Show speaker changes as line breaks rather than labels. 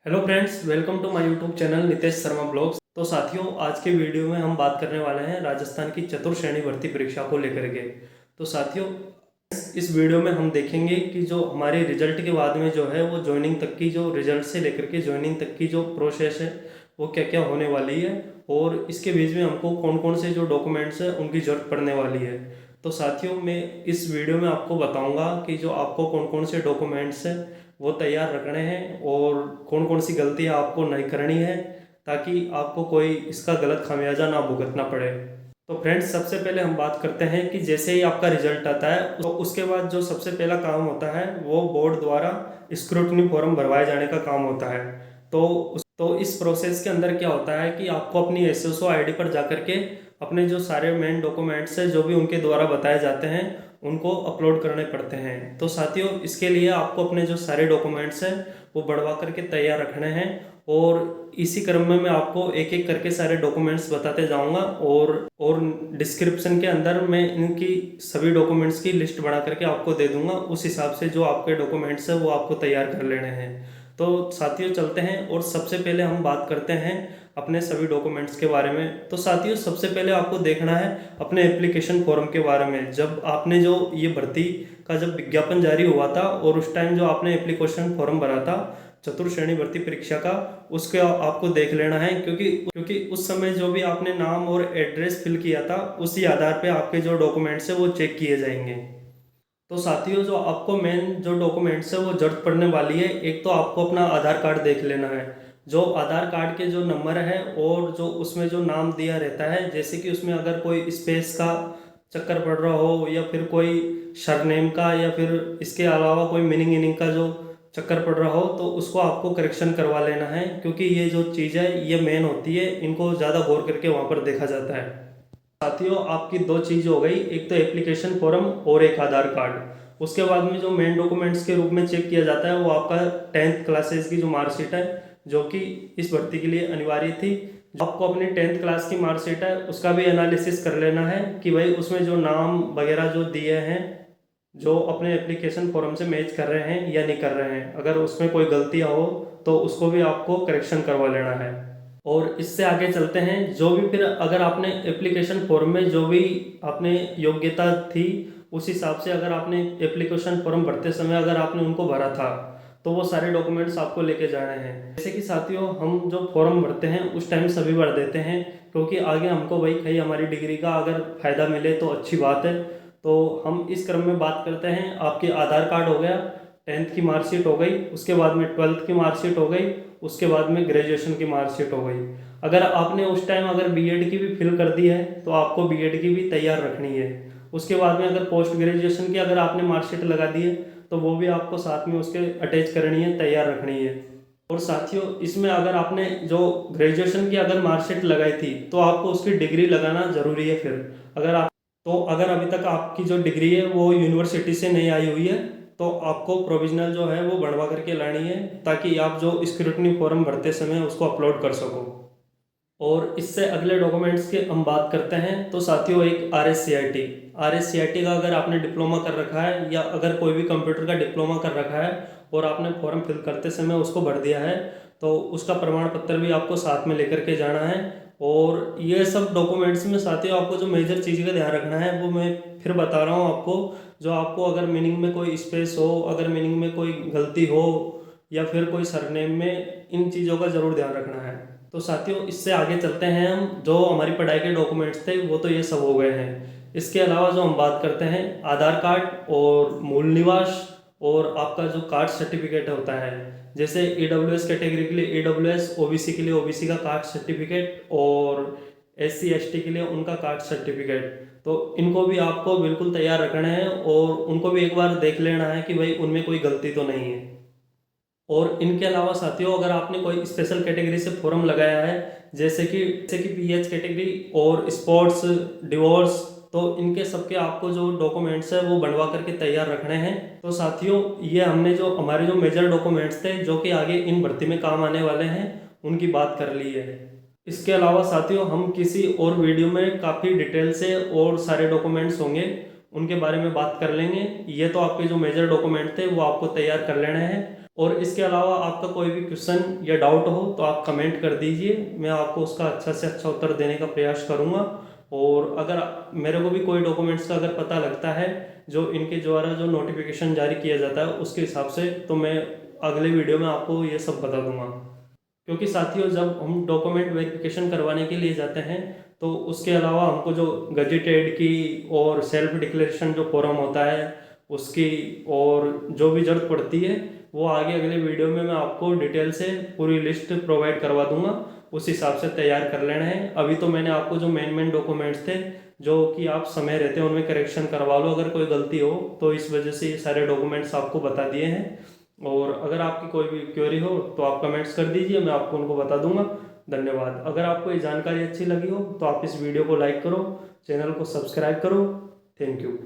Hello friends, welcome to my YouTube channel Nitesh Sharma vlogs. तो साथियों, आज के वीडियो में हम बात करने वाले हैं राजस्थान की चतुर्श्रेणी भर्ती परीक्षा को लेकर के। तो साथियों, इस वीडियो में हम देखेंगे कि जो हमारे रिजल्ट के बाद में जो है वो ज्वाइनिंग तक की, जो रिजल्ट से लेकर के ज्वाइनिंग तक की जो प्रोसेस है वो क्या क्या होने वाली है, और इसके बीच में हमको कौन कौन से जो डॉक्यूमेंट्स है उनकी ज़रूरत पड़ने वाली है। तो साथियों, मैं इस वीडियो में आपको बताऊंगा कि जो आपको कौन कौन से डॉक्यूमेंट्स हैं वो तैयार रखने हैं और कौन कौन सी गलतियां आपको नहीं करनी है, ताकि आपको कोई इसका गलत खामियाजा ना भुगतना पड़े। तो फ्रेंड्स, सबसे पहले हम बात करते हैं कि जैसे ही आपका रिजल्ट आता है तो उसके बाद जो सबसे पहला काम होता है वो बोर्ड द्वारा स्क्रूटनी फॉर्म भरवाए जाने का काम होता है। तो इस प्रोसेस के अंदर क्या होता है कि आपको अपनी एसएसओ आईडी पर जाकर के अपने जो सारे मेन डॉक्यूमेंट्स हैं जो भी उनके द्वारा बताए जाते हैं उनको अपलोड करने पड़ते हैं। तो साथियों, इसके लिए आपको अपने जो सारे डॉक्यूमेंट्स हैं वो बढ़वा करके तैयार रखने हैं, और इसी क्रम में मैं आपको एक एक करके सारे डॉक्यूमेंट्स बताते जाऊंगा, और डिस्क्रिप्शन के अंदर मैं इनकी सभी डॉक्यूमेंट्स की लिस्ट बना करके आपको दे दूंगा। उस हिसाब से जो आपके डॉक्यूमेंट्स हैं वो आपको तैयार कर लेने हैं। तो साथियों, चलते हैं और सबसे पहले हम बात करते हैं अपने सभी डॉक्यूमेंट्स के बारे में। तो साथियों, सबसे पहले आपको देखना है अपने एप्लीकेशन फॉर्म के बारे में। जब आपने जो ये भर्ती का जब विज्ञापन जारी हुआ था और उस टाइम जो आपने एप्लीकेशन फॉर्म भरा था चतुर्श्रेणी भर्ती परीक्षा का, उसके आपको देख लेना है, क्योंकि क्योंकि उस समय जो भी आपने नाम और एड्रेस फिल किया था उसी आधार पे आपके जो डॉक्यूमेंट्स है वो चेक किए जाएंगे। तो साथियों, जो आपको मेन जो डॉक्यूमेंट्स है वो जरूरत पड़ने वाली है, एक तो आपको अपना आधार कार्ड देख लेना है। जो आधार कार्ड के जो नंबर है और जो उसमें जो नाम दिया रहता है, जैसे कि उसमें अगर कोई स्पेस का चक्कर पड़ रहा हो या फिर कोई सरनेम का या फिर इसके अलावा कोई मीनिंग इनिंग का जो चक्कर पड़ रहा हो, तो उसको आपको करेक्शन करवा लेना है, क्योंकि ये जो चीज़ है ये मेन होती है, इनको ज़्यादा गौर करके वहाँ पर देखा जाता है। साथियों, आपकी दो चीज़ हो गई, एक तो एप्लीकेशन फॉर्म और एक आधार कार्ड। उसके बाद में जो मेन डॉक्यूमेंट्स के रूप में चेक किया जाता है वो आपका 10th क्लासेस की जो मार्कशीट है, जो कि इस भर्ती के लिए अनिवार्य थी। आपको अपनी 10th क्लास की मार्कशीट है उसका भी एनालिसिस कर लेना है कि भाई उसमें जो नाम वगैरह जो दिए हैं जो अपने एप्लीकेशन फॉर्म से मैच कर रहे हैं या नहीं कर रहे हैं। अगर उसमें कोई गलतियाँ हो तो उसको भी आपको करेक्शन करवा लेना है। और इससे आगे चलते हैं, जो भी फिर अगर आपने एप्लीकेशन फॉर्म में जो भी आपने योग्यता थी उस हिसाब से अगर आपने एप्लीकेशन फॉर्म भरते समय अगर आपने उनको भरा था तो वो सारे डॉक्यूमेंट्स आपको लेके जाने हैं। जैसे कि साथियों, हम जो फॉर्म भरते हैं उस टाइम सभी भर देते हैं, क्योंकि आगे हमको भाई कहीं हमारी डिग्री का अगर फायदा मिले तो अच्छी बात है। तो हम इस क्रम में बात करते हैं। आपके आधार कार्ड हो गया, 10th की मार्कशीट हो गई, उसके बाद में 12th की मार्कशीट हो गई, उसके बाद में ग्रेजुएशन की मार्कशीट हो गई। अगर आपने उस टाइम अगर बीएड की भी फिल कर दी है तो आपको बीएड की भी तैयार रखनी है। उसके बाद में अगर पोस्ट ग्रेजुएशन की अगर आपने मार्कशीट लगा दी है तो वो भी आपको साथ में उसके अटैच करनी है, तैयार रखनी है। और साथियों, इसमें अगर आपने जो ग्रेजुएशन की अगर मार्कशीट लगाई थी तो आपको उसकी डिग्री लगाना ज़रूरी है। फिर अगर अभी तक आपकी जो डिग्री है वो यूनिवर्सिटी से नहीं आई हुई है तो आपको प्रोविजनल जो है वो बढ़वा करके लानी है, ताकि आप जो स्क्रूटनी फॉर्म भरते समय उसको अपलोड कर सको। और इससे अगले डॉक्यूमेंट्स की हम बात करते हैं। तो साथियों, एक R S C I T का अगर आपने डिप्लोमा कर रखा है या अगर कोई भी कंप्यूटर का डिप्लोमा कर रखा है और आपने फॉर्म फिल करते समय उसको भर दिया है तो उसका प्रमाण पत्र भी आपको साथ में लेकर के जाना है। और ये सब डॉक्यूमेंट्स में साथियों आपको जो मेजर चीज़ का ध्यान रखना है वो मैं फिर बता रहा हूँ आपको। जो आपको अगर मीनिंग में कोई स्पेस हो, अगर मीनिंग में कोई गलती हो या फिर कोई सरनेम में, इन चीज़ों का ज़रूर ध्यान रखना है। तो साथियों, इससे आगे चलते हैं हम। जो हमारी पढ़ाई के डॉक्यूमेंट्स थे वो तो ये सब हो गए हैं। इसके अलावा जो हम बात करते हैं आधार कार्ड और मूल निवास और आपका जो कास्ट सर्टिफिकेट होता है, जैसे ईडब्ल्यूएस कैटेगरी के लिए ईडब्ल्यूएस, ओबीसी के लिए ओबीसी का कास्ट सर्टिफिकेट और एससी एसटी के लिए उनका कास्ट सर्टिफिकेट, तो इनको भी आपको बिल्कुल तैयार रखना है और उनको भी एक बार देख लेना है कि भाई उनमें कोई गलती तो नहीं है। और इनके अलावा साथियों, अगर आपने कोई स्पेशल कैटेगरी से फॉर्म लगाया है, जैसे कि पीएच कैटेगरी और स्पोर्ट्स, डिवोर्स, तो इनके सबके आपको जो डॉक्यूमेंट्स है वो बनवा करके तैयार रखने हैं। तो साथियों, ये हमने जो हमारे जो मेजर डॉक्यूमेंट्स थे जो कि आगे इन भर्ती में काम आने वाले हैं उनकी बात कर ली है। इसके अलावा साथियों, हम किसी और वीडियो में काफ़ी डिटेल से और सारे डॉक्यूमेंट्स होंगे उनके बारे में बात कर लेंगे। ये तो आपके जो मेजर डॉक्यूमेंट थे वो आपको तैयार कर लेने हैं। और इसके अलावा आपका कोई भी क्वेश्चन या डाउट हो तो आप कमेंट कर दीजिए, मैं आपको उसका अच्छा से अच्छा उत्तर देने का प्रयास करूँगा। और अगर मेरे को भी कोई डॉक्यूमेंट्स का अगर पता लगता है जो इनके द्वारा जो नोटिफिकेशन जारी किया जाता है उसके हिसाब से, तो मैं अगले वीडियो में आपको ये सब बता दूंगा। क्योंकि साथियों जब हम डॉक्यूमेंट वेरिफिकेशन करवाने के लिए जाते हैं तो उसके अलावा हमको जो गजेटेड की और सेल्फ डिक्लेरेशन जो फॉर्म होता है उसकी और जो भी जरूरत पड़ती है वो आगे अगले वीडियो में मैं आपको डिटेल से पूरी लिस्ट प्रोवाइड करवा दूंगा, उस हिसाब से तैयार कर लेना है। अभी तो मैंने आपको जो मेन डॉक्यूमेंट्स थे जो कि आप समय रहते हैं उनमें करेक्शन करवा लो अगर कोई गलती हो, तो इस वजह से ये सारे डॉक्यूमेंट्स आपको बता दिए हैं। और अगर आपकी कोई भी क्वेरी हो तो आप कमेंट्स कर दीजिए, मैं आपको उनको बता दूंगा। धन्यवाद। अगर आपको ये जानकारी अच्छी लगी हो तो आप इस वीडियो को लाइक करो, चैनल को सब्सक्राइब करो। Thank you.